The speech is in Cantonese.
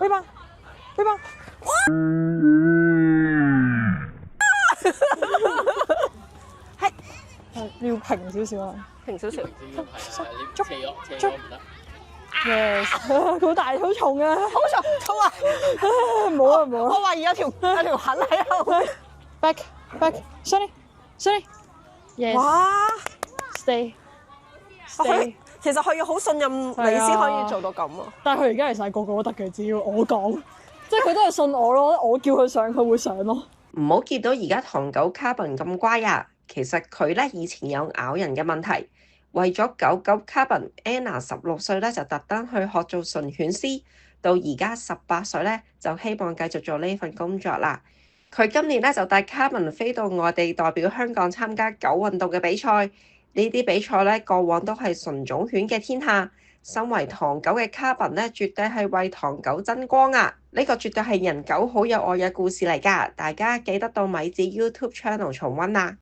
飛吧，飛吧。係要平少少啊，平少少。捉 yes， 好大好重啊，好重啊！冇啊冇啊。我懷疑有條痕喺度。back sorry yes 哇！ stay 其實佢要好信任你先可以做到咁啊！但係佢而家其實係個個都得嘅，只要我講，即係佢都係信我咯，我叫佢上佢會上咯。唔好見到而家唐狗 Carbon 咁乖啊，其實佢咧以前有咬人嘅問題，為咗狗狗 Carbon，Anna 16歲咧就特登去學做馴犬師，到而家18歲咧就希望繼續做呢份工作啦。佢今年咧就帶 Carbon 飛到外地代表香港參加狗運動嘅比賽，呢啲比賽咧過往都係純種犬嘅天下。身為唐狗嘅 Carbon 咧，絕對係為唐狗爭光啊！呢個絕對係人狗好有愛嘅故事嚟㗎，大家記得到米子 YouTube channel 重溫啊！